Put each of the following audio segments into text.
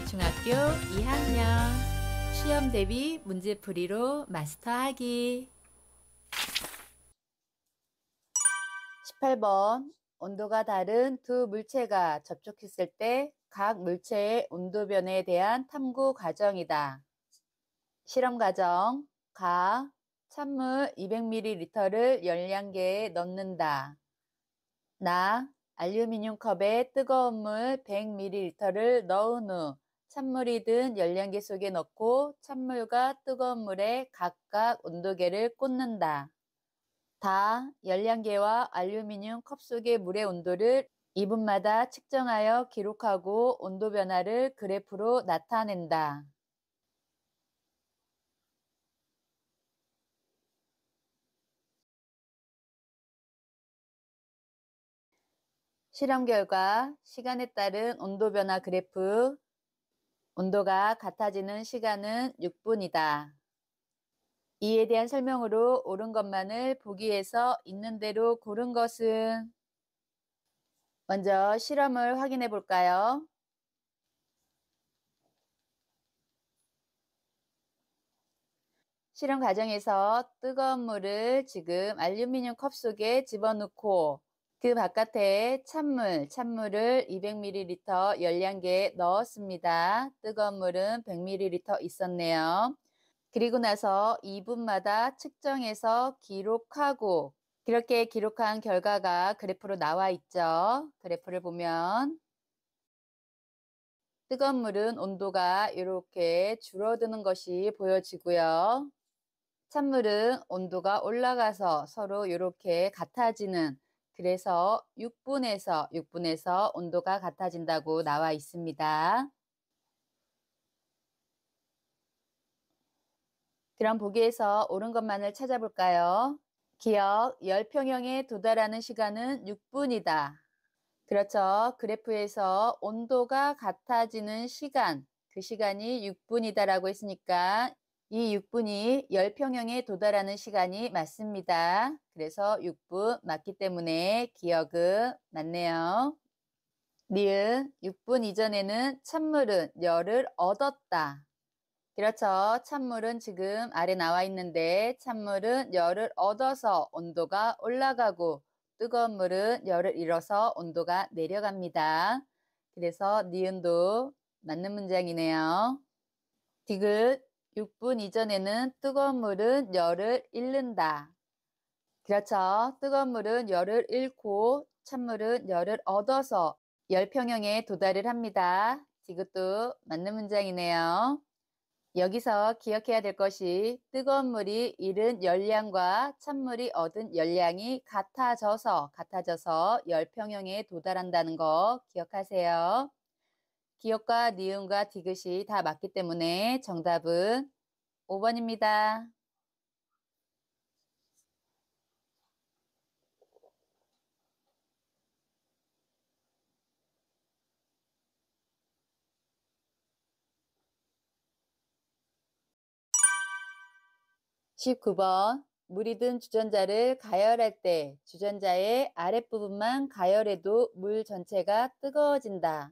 중학교 2학년 시험 대비 문제풀이로 마스터하기. 18번 온도가 다른 두 물체가 접촉했을 때 각 물체의 온도 변화에 대한 탐구 과정이다. 실험 과정. 가. 찬물 200ml를 열량계에 넣는다. 나. 알루미늄 컵에 뜨거운 물 100ml를 넣은 후 찬물이 든 열량계 속에 넣고 찬물과 뜨거운 물에 각각 온도계를 꽂는다. 다. 열량계와 알루미늄 컵 속의 물의 온도를 2분마다 측정하여 기록하고 온도 변화를 그래프로 나타낸다. 실험 결과 시간에 따른 온도 변화 그래프. 온도가 같아지는 시간은 6분이다. 이에 대한 설명으로 옳은 것만을 보기에서 있는 대로 고른 것은? 먼저 실험을 확인해 볼까요? 실험 과정에서 뜨거운 물을 지금 알루미늄 컵 속에 집어넣고 그 바깥에 찬물을 200ml 열량계에 넣었습니다. 뜨거운 물은 100ml 있었네요. 그리고 나서 2분마다 측정해서 기록하고 그렇게 기록한 결과가 그래프로 나와 있죠. 그래프를 보면 뜨거운 물은 온도가 이렇게 줄어드는 것이 보여지고요. 찬물은 온도가 올라가서 서로 이렇게 같아지는, 그래서 6분에서 온도가 같아진다고 나와 있습니다. 그럼 보기에서 옳은 것만을 찾아볼까요? 기억, 열평형에 도달하는 시간은 6분이다. 그렇죠. 그래프에서 온도가 같아지는 시간, 그 시간이 6분이다라고 했으니까 이 6분이 열평형에 도달하는 시간이 맞습니다. 그래서 6분 맞기 때문에 기억은 맞네요. 니은 6분 이전에는 찬물은 열을 얻었다. 그렇죠. 찬물은 지금 아래 나와 있는데 찬물은 열을 얻어서 온도가 올라가고 뜨거운 물은 열을 잃어서 온도가 내려갑니다. 그래서 니은도 맞는 문장이네요. 디귿 6분 이전에는 뜨거운 물은 열을 잃는다. 그렇죠. 뜨거운 물은 열을 잃고 찬물은 열을 얻어서 열평형에 도달을 합니다. 디귿도 맞는 문장이네요. 여기서 기억해야 될 것이 뜨거운 물이 잃은 열량과 찬물이 얻은 열량이 같아져서 열평형에 도달한다는 거 기억하세요. 기억과 니은과 디귿이 다 맞기 때문에 정답은 5번입니다. (19번) 물이 든 주전자를 가열할 때 주전자의 아랫부분만 가열해도 물 전체가 뜨거워진다.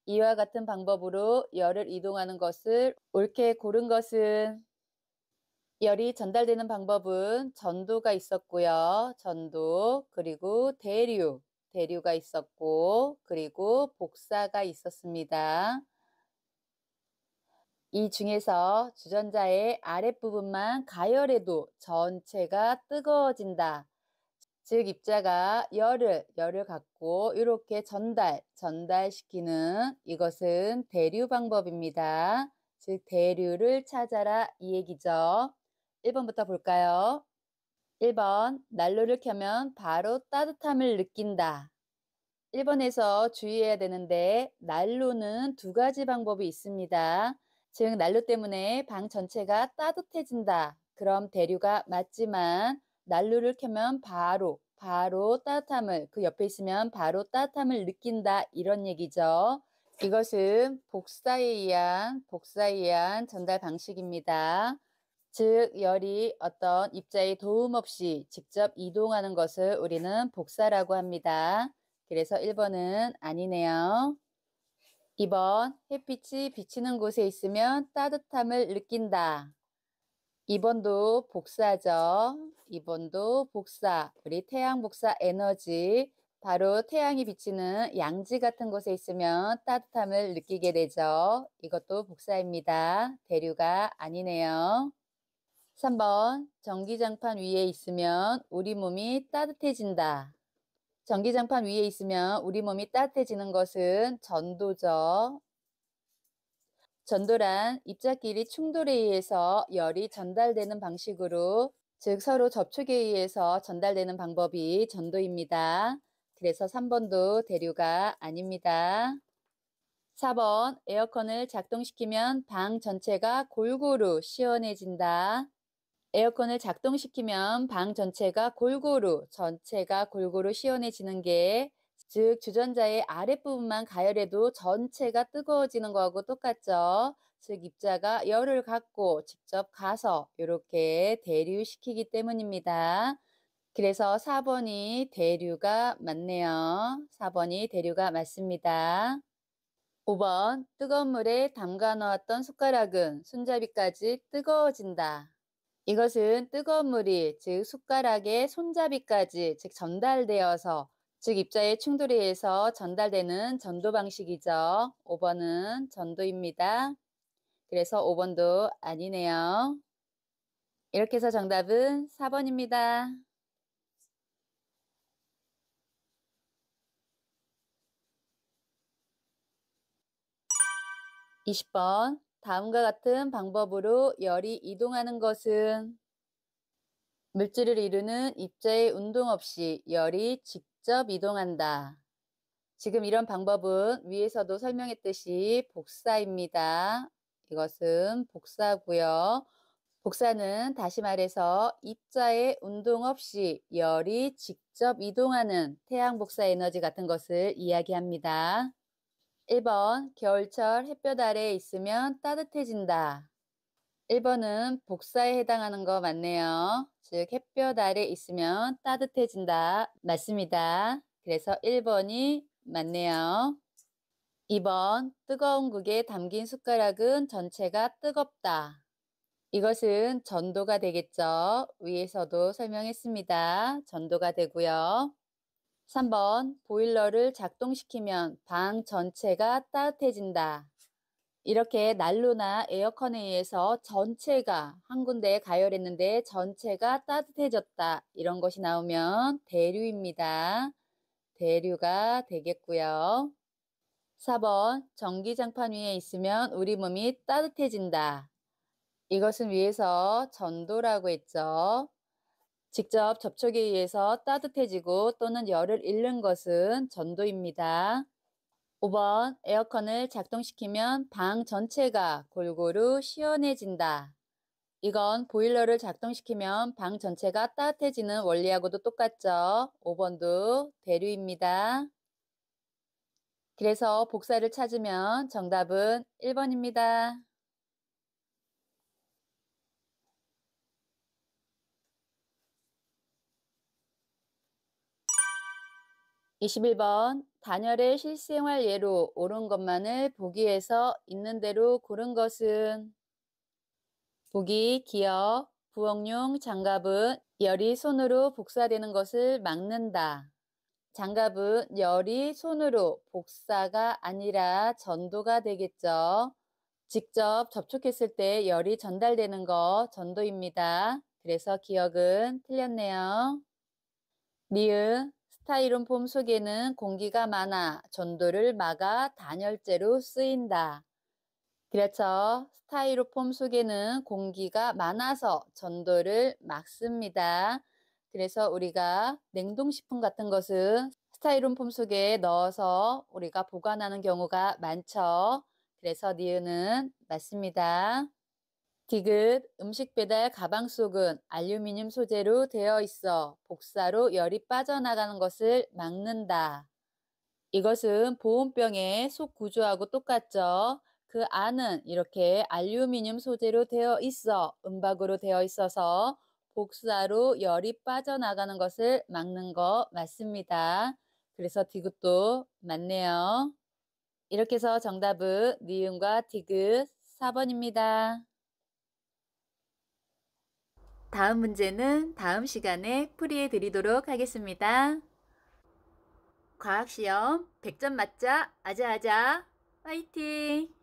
이와 같은 방법으로 열을 이동하는 것을 옳게 고른 것은? 열이 전달되는 방법은 전도가 있었고요. 전도, 그리고 대류가 있었고, 그리고 복사가 있었습니다. 이 중에서 주전자의 아랫부분만 가열해도 전체가 뜨거워진다. 즉 입자가 열을 갖고 이렇게 전달시키는 이것은 대류 방법입니다. 즉 대류를 찾아라 이 얘기죠. 1번부터 볼까요? 1번 난로를 켜면 바로 따뜻함을 느낀다. 1번에서 주의해야 되는데 난로는 두 가지 방법이 있습니다. 즉 난로 때문에 방 전체가 따뜻해진다. 그럼 대류가 맞지만 난로를 켜면 바로 따뜻함을, 그 옆에 있으면 바로 따뜻함을 느낀다 이런 얘기죠. 이것은 복사에 의한 전달 방식입니다. 즉 열이 어떤 입자의 도움 없이 직접 이동하는 것을 우리는 복사라고 합니다. 그래서 1번은 아니네요. 2번 햇빛이 비치는 곳에 있으면 따뜻함을 느낀다. 2번도 복사죠. 2번도 복사. 우리 태양 복사 에너지. 바로 태양이 비치는 양지 같은 곳에 있으면 따뜻함을 느끼게 되죠. 이것도 복사입니다. 대류가 아니네요. 3번 전기장판 위에 있으면 우리 몸이 따뜻해진다. 전기장판 위에 있으면 우리 몸이 따뜻해지는 것은 전도죠. 전도란 입자끼리 충돌에 의해서 열이 전달되는 방식으로, 즉 서로 접촉에 의해서 전달되는 방법이 전도입니다. 그래서 3번도 대류가 아닙니다. 4번 에어컨을 작동시키면 방 전체가 골고루 시원해진다. 에어컨을 작동시키면 방 전체가 골고루 시원해지는 게, 즉 주전자의 아랫부분만 가열해도 전체가 뜨거워지는 거하고 똑같죠. 즉 입자가 열을 갖고 직접 가서 이렇게 대류시키기 때문입니다. 그래서 4번이 대류가 맞네요. 4번이 대류가 맞습니다. 5번 뜨거운 물에 담가 놓았던 숟가락은 손잡이까지 뜨거워진다. 이것은 뜨거운 물이, 즉 숟가락의 손잡이까지, 즉 전달되어서, 즉 입자의 충돌에 의해서 전달되는 전도 방식이죠. 5번은 전도입니다. 그래서 5번도 아니네요. 이렇게 해서 정답은 4번입니다. 20번 다음과 같은 방법으로 열이 이동하는 것은, 물질을 이루는 입자의 운동 없이 열이 직접 이동한다. 지금 이런 방법은 위에서도 설명했듯이 복사입니다. 이것은 복사고요. 복사는 다시 말해서 입자의 운동 없이 열이 직접 이동하는 태양 복사 에너지 같은 것을 이야기합니다. 1번 겨울철 햇볕 아래에 있으면 따뜻해진다. 1번은 복사에 해당하는 거 맞네요. 즉 햇볕 아래 있으면 따뜻해진다. 맞습니다. 그래서 1번이 맞네요. 2번 뜨거운 국에 담긴 숟가락은 전체가 뜨겁다. 이것은 전도가 되겠죠. 위에서도 설명했습니다. 전도가 되고요. 3번 보일러를 작동시키면 방 전체가 따뜻해진다. 이렇게 난로나 에어컨에 의해서 전체가 한 군데에 가열했는데 전체가 따뜻해졌다. 이런 것이 나오면 대류입니다. 대류가 되겠고요. 4번 전기장판 위에 있으면 우리 몸이 따뜻해진다. 이것은 위에서 전도라고 했죠. 직접 접촉에 의해서 따뜻해지고 또는 열을 잃는 것은 전도입니다. 5번 에어컨을 작동시키면 방 전체가 골고루 시원해진다. 이건 보일러를 작동시키면 방 전체가 따뜻해지는 원리하고도 똑같죠. 5번도 대류입니다. 그래서 복사를 찾으면 정답은 1번입니다. 21번 단열의 실생활 예로 옳은 것만을 보기에서 있는 대로 고른 것은, 보기 기역, 부엌용 장갑은 열이 손으로 복사되는 것을 막는다. 장갑은 열이 손으로 복사가 아니라 전도가 되겠죠. 직접 접촉했을 때 열이 전달되는 거 전도입니다. 그래서 기역은 틀렸네요. 니은 스타이론폼 속에는 공기가 많아 전도를 막아 단열재로 쓰인다. 그렇죠. 스타이로폼 속에는 공기가 많아서 전도를 막습니다. 그래서 우리가 냉동식품 같은 것은 스타이론폼 속에 넣어서 우리가 보관하는 경우가 많죠. 그래서 니은은 맞습니다. 디귿 음식 배달 가방 속은 알루미늄 소재로 되어 있어 복사로 열이 빠져나가는 것을 막는다. 이것은 보온병의 속 구조하고 똑같죠. 그 안은 이렇게 알루미늄 소재로 되어 있어 은박으로 되어 있어서 복사로 열이 빠져나가는 것을 막는 거 맞습니다. 그래서 디귿도 맞네요. 이렇게 해서 정답은 니은과 디귿 4번입니다. 다음 문제는 다음 시간에 풀이해 드리도록 하겠습니다. 과학시험 100점 맞자 아자아자 화이팅!